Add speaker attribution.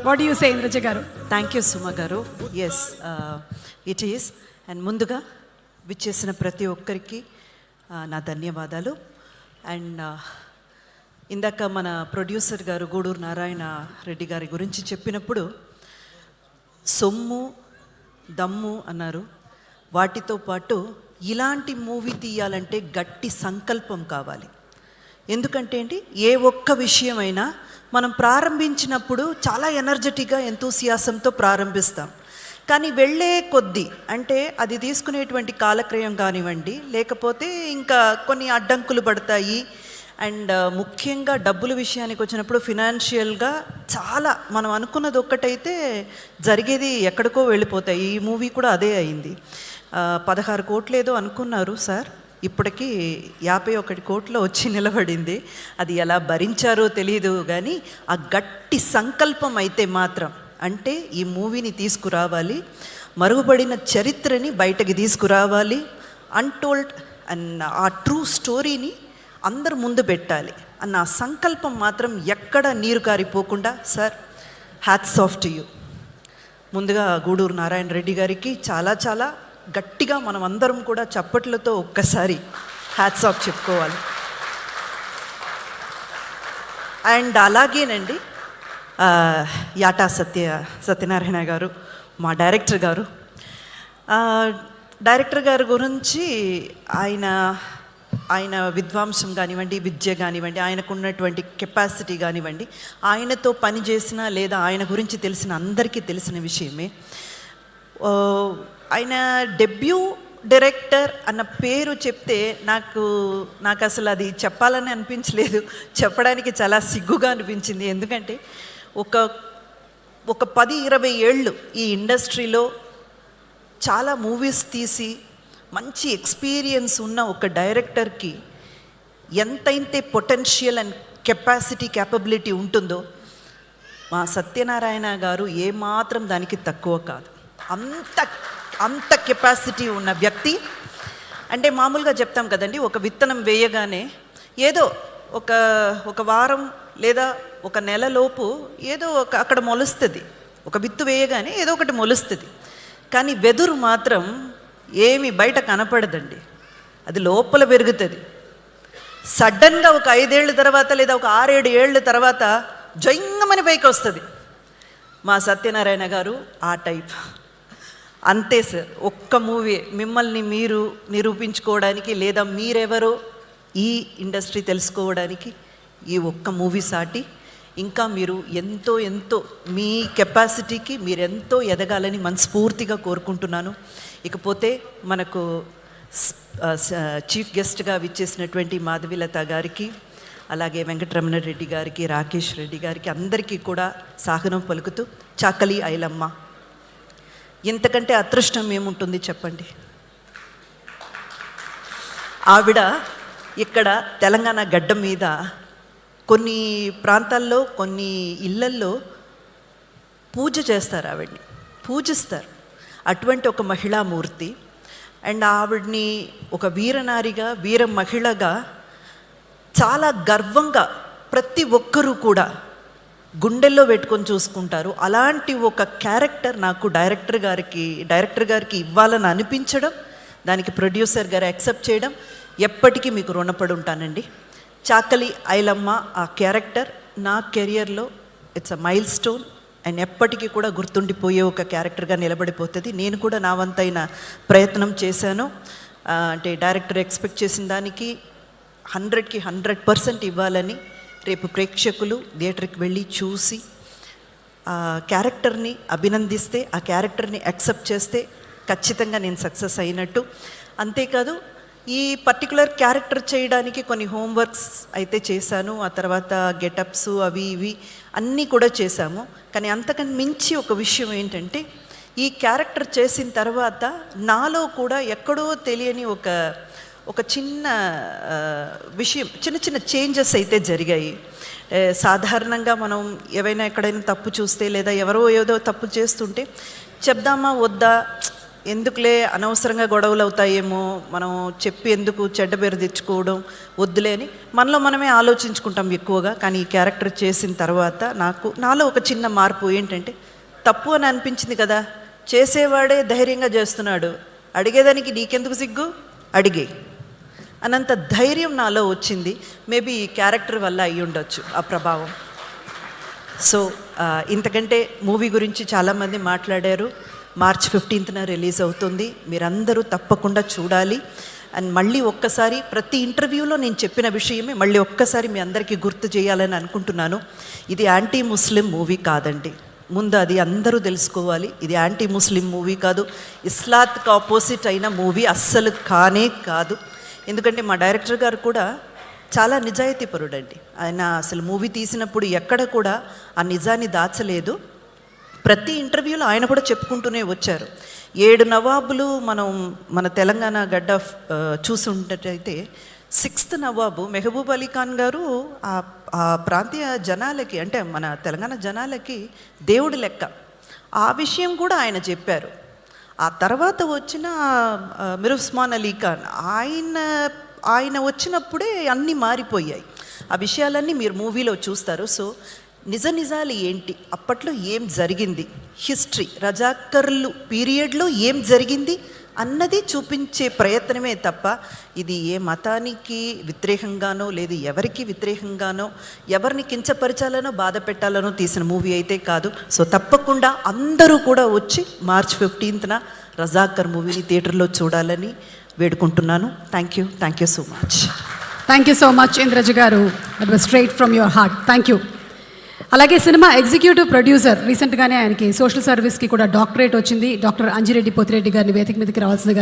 Speaker 1: What you say Indraja గారు?
Speaker 2: Thank you Suma గారు. Yes, it is. And ముందుగా విచ్చేసిన ప్రతి ఒక్కరికి నా ధన్యవాదాలు. అండ్ ఇందాక మన ప్రొడ్యూసర్ గారు గూడూరు నారాయణ రెడ్డి గారి గురించి చెప్పినప్పుడు సొమ్ము దమ్ము అన్నారు. వాటితో పాటు ఇలాంటి మూవీ తీయాలంటే గట్టి సంకల్పం కావాలి. ఎందుకంటే ఏంటి, ఏ ఒక్క విషయమైనా మనం ప్రారంభించినప్పుడు చాలా ఎనర్జెటిక్గా ఎంతూసియాసంతో ప్రారంభిస్తాం. కానీ వెళ్ళే కొద్దీ అంటే అది తీసుకునేటువంటి కాలక్రయం కానివ్వండి, లేకపోతే ఇంకా కొన్ని అడ్డంకులు పడతాయి. అండ్ ముఖ్యంగా డబ్బుల విషయానికి వచ్చినప్పుడు ఫినాన్షియల్గా చాలా మనం అనుకున్నది ఒక్కటైతే జరిగేది ఎక్కడికో వెళ్ళిపోతాయి. ఈ మూవీ కూడా అదే అయింది. 16 కోట్లు ఏదో అనుకున్నారు సార్, ఇప్పటికీ 51 కోట్లు వచ్చి నిలబడింది. అది ఎలా భరించారో తెలియదు, కానీ ఆ గట్టి సంకల్పం అయితే మాత్రం, అంటే ఈ మూవీని తీసుకురావాలి, మరుగుపడిన చరిత్రని బయటకి తీసుకురావాలి, అన్టోల్డ్ అండ్ ఆ ట్రూ స్టోరీని అందరు ముందు పెట్టాలి అన్న సంకల్పం మాత్రం ఎక్కడ నీరు కారిపోకుండా, sir hats off to you. ముందుగా గూడూరు నారాయణ రెడ్డి గారికి చాలా చాలా గట్టిగా మనం అందరం కూడా చప్పట్లతో ఒక్కసారి హ్యాట్స్ ఆఫ్ చెప్పుకోవాలి. అండ్ అలాగేనండి యాటా సత్యనారాయణ గారు, మా డైరెక్టర్ గారు గురించి ఆయన విద్వాంసం కానివ్వండి, విద్య కానివ్వండి, ఆయనకు ఉన్నటువంటి కెపాసిటీ కానివ్వండి, ఆయనతో పనిచేసిన లేదా ఆయన గురించి తెలిసిన అందరికీ తెలిసిన విషయమే. ఆయన డెబ్యూ డైరెక్టర్ అన్న పేరు చెప్తే నాకు అసలు అది చెప్పాలని అనిపించలేదు, చెప్పడానికి చాలా సిగ్గుగా అనిపించింది. ఎందుకంటే ఒక 10-20 ఏళ్ళు ఈ ఇండస్ట్రీలో చాలా మూవీస్ తీసి మంచి ఎక్స్పీరియన్స్ ఉన్న ఒక డైరెక్టర్కి ఎంతైతే పొటెన్షియల్ అండ్ క్యాపబిలిటీ ఉంటుందో మా సత్యనారాయణ గారు ఏమాత్రం దానికి తక్కువ కాదు. అంత కెపాసిటీ ఉన్న వ్యక్తి. అంటే మామూలుగా చెప్తాం కదండి, ఒక విత్తనం వేయగానే ఏదో ఒక వారం లేదా ఒక నెలలోపు ఏదో అక్కడ మొలుస్తుంది. ఒక విత్తు వేయగానే ఏదో ఒకటి మొలుస్తుంది. కానీ వెదురు మాత్రం ఏమి బయట కనపడదండి, అది లోపల పెరుగుతుంది. సడన్గా ఒక 5 ఏళ్ళ తర్వాత లేదా ఒక 6-7 ఏళ్ళ తర్వాత జొంగమని పైకి వస్తుంది. మా సత్యనారాయణ గారు ఆ టైప్. అంతే సార్, ఒక్క మూవీ మిమ్మల్ని మీరు నిరూపించుకోవడానికి లేదా మీరెవరో ఈ ఇండస్ట్రీ తెలుసుకోవడానికి ఈ ఒక్క మూవీ సాటి. ఇంకా మీరు ఎంతో మీ కెపాసిటీకి మీరు ఎంతో ఎదగాలని మనస్ఫూర్తిగా కోరుకుంటున్నాను. ఇకపోతే మనకు చీఫ్ గెస్ట్గా విచ్చేసినటువంటి మాధవీలత గారికి, అలాగే వెంకటరమణ రెడ్డి గారికి, రాకేష్ రెడ్డి గారికి అందరికీ కూడా సాగనం పలుకుతూ, చాకలి ఐలమ్మ ఇంతకంటే అదృష్టం ఏముంటుంది చెప్పండి. ఆవిడ ఇక్కడ తెలంగాణ గడ్డ మీద కొన్ని ప్రాంతాల్లో కొన్ని ఇళ్ళల్లో పూజ చేస్తారు, ఆవిడ్ని పూజిస్తారు. అటువంటి ఒక మహిళామూర్తి. అండ్ ఆవిడ్ని ఒక వీరనారిగా, వీర మహిళగా చాలా గర్వంగా ప్రతి ఒక్కరూ కూడా గుండెల్లో పెట్టుకొని చూసుకుంటారు. అలాంటి ఒక క్యారెక్టర్ నాకు డైరెక్టర్ గారికి ఇవ్వాలని అనిపించడం, దానికి ప్రొడ్యూసర్ గారు యాక్సెప్ట్ చేయడం, ఎప్పటికీ మీకు రుణపడి ఉంటానండి. చాకలి ఐలమ్మ ఆ క్యారెక్టర్ నా కెరియర్లో it's a mile stone and ఎప్పటికీ కూడా గుర్తుండిపోయే ఒక క్యారెక్టర్గా నిలబడిపోతుంది. నేను కూడా నా వంతైన ప్రయత్నం చేశాను. అంటే డైరెక్టర్ ఎక్స్పెక్ట్ చేసిన దానికి 100కి 100% ఇవ్వాలని. రేపు ప్రేక్షకులు థియేటర్కి వెళ్ళి చూసి ఆ క్యారెక్టర్ని అభినందిస్తే, ఆ క్యారెక్టర్ని యాక్సెప్ట్ చేస్తే ఖచ్చితంగా నేను సక్సెస్ అయినట్టు. అంతేకాదు, ఈ పర్టికులర్ క్యారెక్టర్ చేయడానికి కొన్ని హోంవర్క్స్ అయితే చేశాను. ఆ తర్వాత గెటప్స్ అవి ఇవి అన్నీ కూడా చేశాము. కానీ అంతకని మించి ఒక విషయం ఏంటంటే, ఈ క్యారెక్టర్ చేసిన తర్వాత నాలో కూడా ఎక్కడో తెలియని ఒక చిన్న విషయం, చిన్న చేంజెస్ అయితే జరిగాయి. సాధారణంగా మనం ఏవైనా ఎక్కడైనా తప్పు చూస్తే లేదా ఎవరో ఏదో తప్పు చేస్తుంటే చెప్దామా వద్దా, ఎందుకులే అనవసరంగా గొడవలు అవుతాయేమో, మనం చెప్పి ఎందుకు చెడ్డ పేరు తెచ్చుకోవడం వద్దులే అని మనలో మనమే ఆలోచించుకుంటాం ఎక్కువగా. కానీ ఈ క్యారెక్టర్ చేసిన తర్వాత నాలో ఒక చిన్న మార్పు ఏంటంటే, తప్పు అని అనిపించింది కదా, చేసేవాడే ధైర్యంగా చేస్తున్నాడు, అడిగేదానికి నీకెందుకు సిగ్గు, అడిగే అన్నంత ధైర్యం నాలో వచ్చింది. మేబీ ఈ క్యారెక్టర్ వల్ల అయ్యి ఉండొచ్చు ఆ ప్రభావం. సో ఇంతకంటే మూవీ గురించి చాలామంది మాట్లాడారు. మార్చ్ 15న రిలీజ్ అవుతుంది, మీరందరూ తప్పకుండా చూడాలి. అండ్ మళ్ళీ ఒక్కసారి ప్రతి ఇంటర్వ్యూలో నేను చెప్పిన విషయమే మళ్ళీ ఒక్కసారి మీ అందరికీ గుర్తు చేయాలని అనుకుంటున్నాను. ఇది యాంటీ ముస్లిం మూవీ కాదండి, ముందు అది అందరూ తెలుసుకోవాలి. ఇది యాంటీ ముస్లిం మూవీ కాదు, ఇస్లాత్కి ఆపోజిట్ అయిన మూవీ అస్సలు కానే కాదు. ఎందుకంటే మా డైరెక్టర్ గారు కూడా చాలా నిజాయితీపరుడండి. ఆయన అసలు మూవీ తీసినప్పుడు ఎక్కడ కూడా ఆ నిజాన్ని దాచలేదు. ప్రతి ఇంటర్వ్యూలో ఆయన కూడా చెప్పుకుంటూనే వచ్చారు. 7 నవాబులు మన తెలంగాణ గడ్డ చూసుంటైతే 6th నవాబు మెహబూబ్ అలీ ఖాన్ గారు ఆ ప్రాంతీయ జనాలకి, అంటే మన తెలంగాణ జనాలకి దేవుడి లెక్క. ఆ విషయం కూడా ఆయన చెప్పారు. ఆ తర్వాత వచ్చిన మీర్ ఉస్మాన్ అలీ ఖాన్ ఆయన వచ్చినప్పుడే అన్నీ మారిపోయాయి. ఆ విషయాలన్నీ మీరు మూవీలో చూస్తారు. సో నిజాలు ఏంటి, అప్పట్లో ఏం జరిగింది, హిస్టరీ రజాకర్లు పీరియడ్లో ఏం జరిగింది అన్నది చూపించే ప్రయత్నమే తప్ప ఇది ఏ మతానికి వ్యతిరేకంగానో లేదు ఎవరికి వ్యతిరేకంగానో ఎవరిని కించపరచాలనో బాధ పెట్టాలనో తీసిన మూవీ అయితే కాదు. సో తప్పకుండా అందరూ కూడా వచ్చి మార్చ్ 15న రజాకర్ మూవీని థియేటర్లో చూడాలని వేడుకుంటున్నాను. Thank you so much.
Speaker 1: Thank you so much Indraja గారు, that was straight from your heart. Thank you. అలాగే సినిమా ఎగ్జిక్యూటివ్ ప్రొడ్యూసర్, రీసెంట్గానే ఆయనకి సోషల్ సర్వీస్కి కూడా డాక్టరేట్ వచ్చింది. డాక్టర్ అంజిరెడ్డి పోతిరెడ్డి గారిని వేదిక మీదకి రావాల్సిందిగా